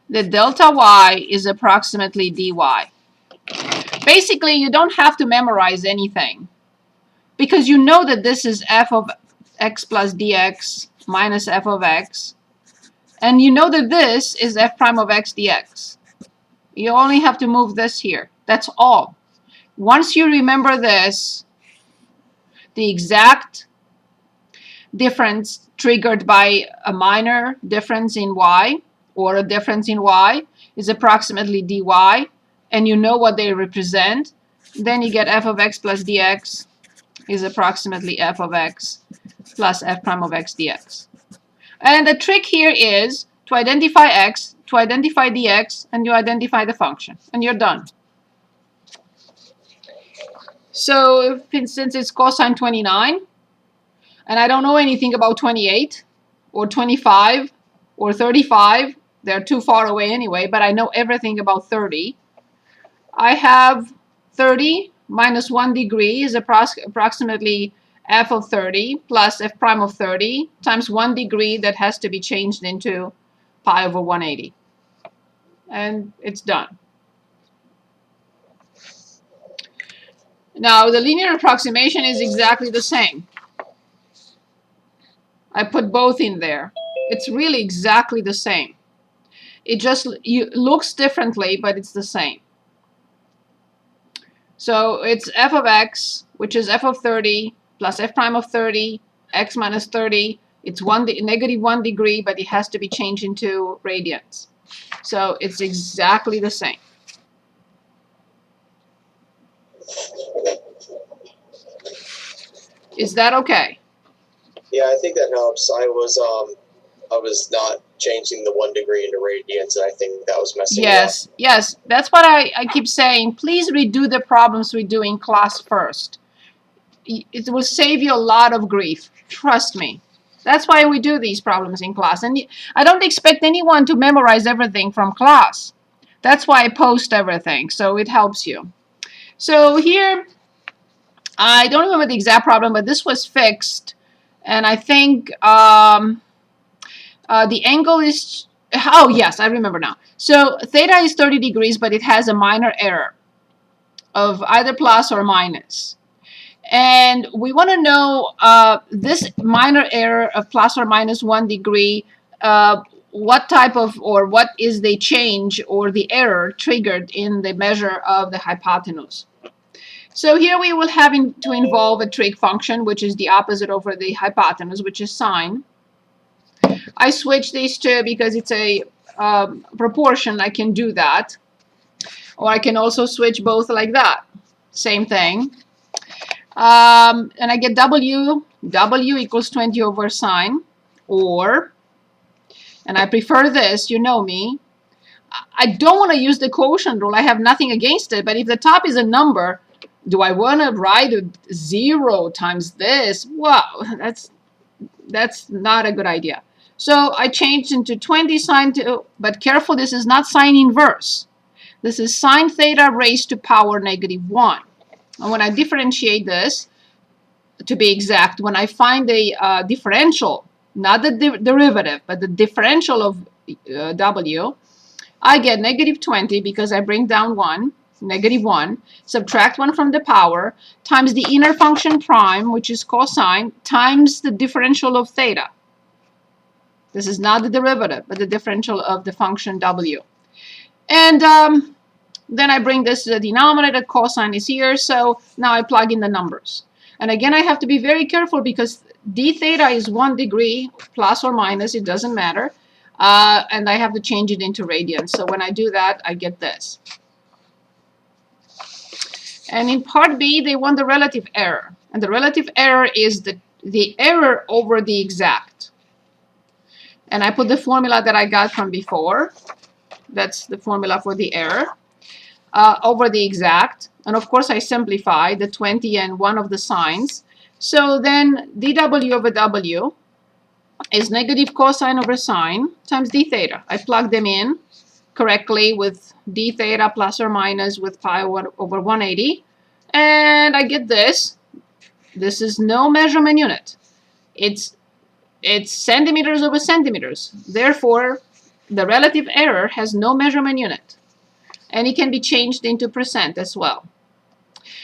the delta y is approximately dy. Basically, you don't have to memorize anything because you know that this is f of x plus dx minus f of x, and you know that this is f prime of x dx. You only have to move this here. That's all. Once you remember this, the exact difference triggered by a minor difference in y or a difference in y is approximately dy, and you know what they represent, then you get f of x plus dx is approximately f of x plus f prime of x dx. And the trick here is to identify x, to identify dx, and you identify the function, and you're done. So since it's cosine 29, and I don't know anything about 28 or 25 or 35, they're too far away anyway, but I know everything about 30. I have 30 minus 1 degree is approximately f of 30 plus f prime of 30 times 1 degree that has to be changed into pi over 180. And it's done. Now, the linear approximation is exactly the same. I put both in there. It's really exactly the same. It just looks differently, but it's the same. So it's f of x, which is f of 30 plus f prime of 30, x minus 30. It's negative 1 degree, but it has to be changed into radians. So it's exactly the same. Is that okay? Yeah, I think that helps. I was not changing the 1 degree into radians, and I think that was messing me up. Yes, that's what I keep saying. Please redo the problems we do in class first. It will save you a lot of grief. Trust me. That's why we do these problems in class. And I don't expect anyone to memorize everything from class. That's why I post everything, so it helps you. So here, I don't remember the exact problem, but this was fixed. And I think the angle is, oh yes, I remember now. So theta is 30 degrees, but it has a minor error of either plus or minus. And we want to know this minor error of plus or minus 1 degree, what type of, or what is the change or the error triggered in the measure of the hypotenuse. So here we will have to involve a trig function, which is the opposite over the hypotenuse, which is sine. I switch these two because it's a proportion. I can do that. Or I can also switch both like that. Same thing. And I get w equals 20 over sine, or, and I prefer this, you know me, I don't want to use the quotient rule. I have nothing against it, but if the top is a number, do I want to write 0 times this? Wow, that's not a good idea. So I changed into 20 sine, but careful, this is not sine inverse. This is sine theta raised to power -1. And when I differentiate this, to be exact, when I find the differential, not the derivative, but the differential of w, I get -20 because I bring down 1, -1, subtract 1 from the power, times the inner function prime, which is cosine, times the differential of theta. This is not the derivative, but the differential of the function w. And then I bring this to the denominator, cosine is here, so now I plug in the numbers. And again, I have to be very careful because d theta is 1 degree, plus or minus, it doesn't matter. And I have to change it into radians. So when I do that, I get this. And in part B, they want the relative error. And the relative error is the error over the exact. And I put the formula that I got from before. That's the formula for the error. Over the exact. And of course, I simplify the 20 and one of the signs. So then dw over w is negative cosine over sine times d theta. I plug them in correctly with d theta plus or minus with pi over 180. And I get this. This is no measurement unit. It's centimeters over centimeters. Therefore, The relative error has no measurement unit, and it can be changed into percent as well.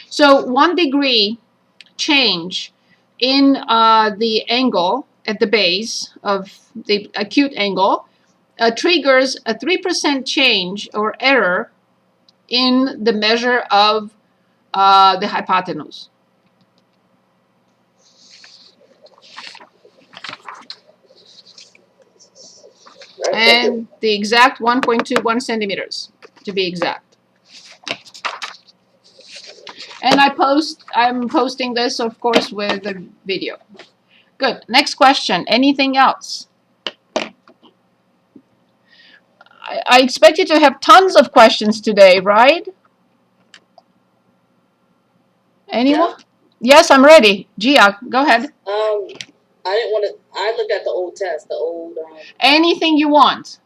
So 1 degree change in the angle at the base of the acute angle triggers a 3% change or error in the measure of the hypotenuse. Right, And the exact 1.21 centimeters, to be exact. And I'm posting this, of course, with the video. Good. Next question. Anything else? I expect you to have tons of questions today, right? Anyone? Yeah. Yes, I'm ready. Gia, go ahead. I didn't want to. I looked at the old test, the old. Anything you want.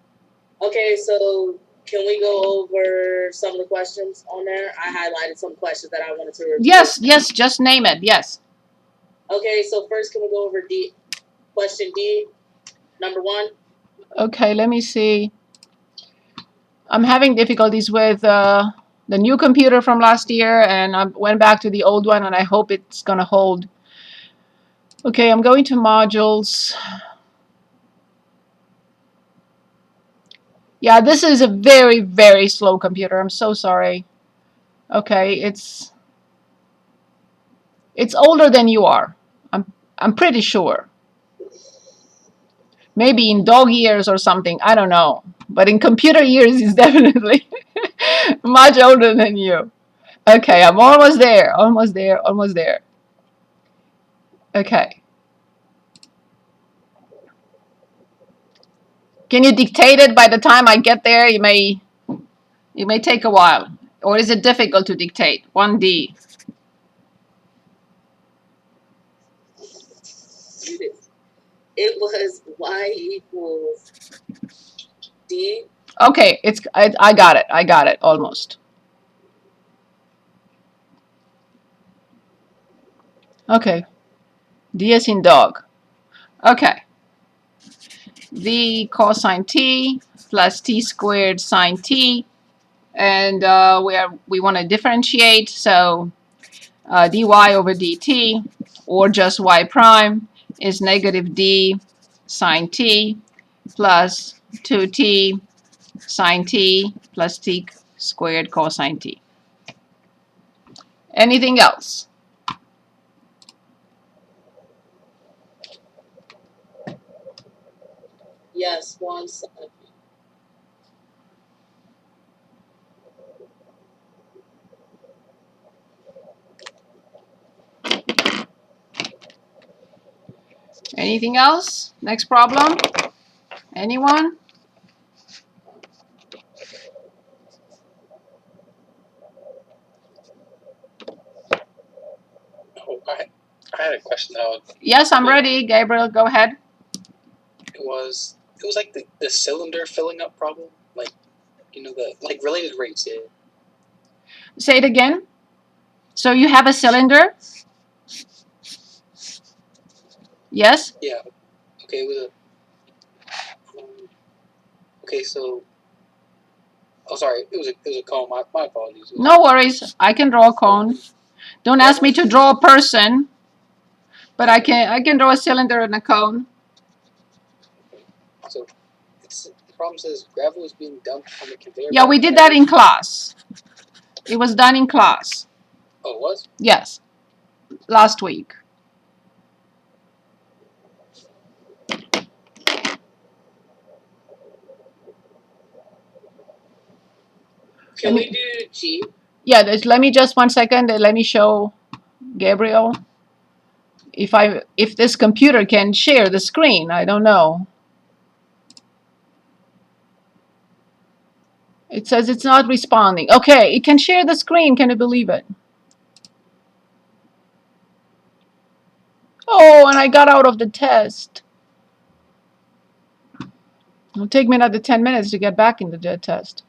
Okay, so can we go over some of the questions on there? I highlighted some questions that I wanted to review. Yes, yes, just name it. Yes. Okay, so first, can we go over question D, number 1? Okay, let me see. I'm having difficulties with the new computer from last year, and I went back to the old one, and I hope it's going to hold. Okay, I'm going to modules. Yeah, this is a very, very slow computer. I'm so sorry. Okay, it's older than you are. I'm pretty sure. Maybe in dog years or something. I don't know. But in computer years, it's definitely much older than you. Okay, I'm almost there. Almost there. Almost there. Okay. Can you dictate it by the time I get there? It may take a while. Or is it difficult to dictate? 1D. It was y equals D. Okay, I got it. I got it almost. Okay. D as in dog. Okay. V cosine t plus t squared sine t, and we want to differentiate, so dy over dt, or just y prime, is negative d sine t plus 2t sine t plus t squared cosine t. Anything else? Yes, 1 second. Anything else? Next problem? Anyone? Oh, I had a question though. Yes, I'm ready. Gabriel, go ahead. It was like the cylinder filling up problem, like the like related rates. Yeah. Say it again. So you have a cylinder? Yes? Yeah. Okay. It was a. Okay, so. Oh, sorry. It was a cone. My apologies. No worries. I can draw a cone. Don't ask me to draw a person, but I can draw a cylinder and a cone. So, the problem says gravel is being dumped on the conveyor. Yeah, we did that in class. It was done in class. Oh, it was? Yes. Last week. Can we do G? Yeah, let me just 1 second. Let me show Gabriel. If this computer can share the screen, I don't know. It says it's not responding. Okay, it can share the screen. Can you believe it? Oh, and I got out of the test. It'll take me another 10 minutes to get back into the test.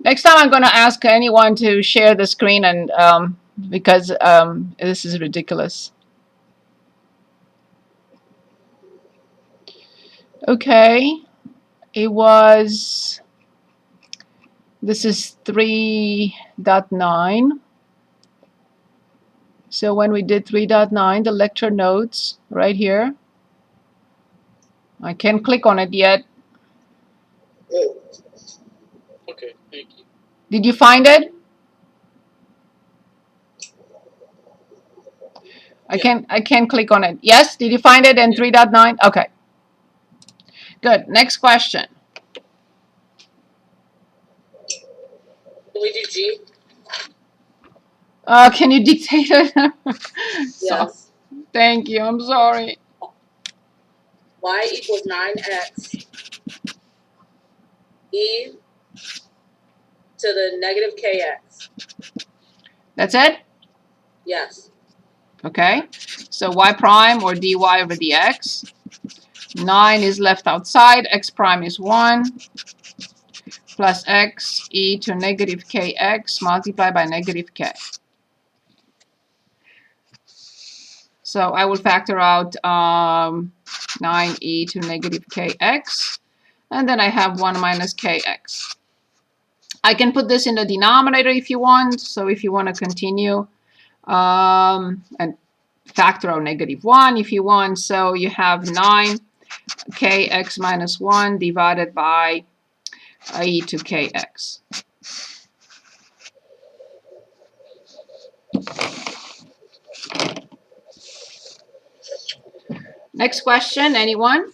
Next time I'm going to ask anyone to share the screen and because this is ridiculous. Okay, it was, this is 3.9. So when we did 3.9, the lecture notes right here, I can't click on it yet. Okay, thank you. Did you find it? I can't click on it. Yes, did you find it in 3.9? Okay. Good. Next question. Can we do G? Can you dictate it? So, Yes. thank you. I'm sorry. Y equals 9x e to the negative kx. That's it? Yes. Okay. So y prime or dy over dx. 9 is left outside. X prime is 1. Plus x e to negative kx multiplied by negative k. So I will factor out 9e to negative kx. And then I have 1 minus kx. I can put this in the denominator if you want. So if you want to continue and factor out negative 1 if you want. So you have 9kx minus 1 divided by e to kx. Next question, anyone?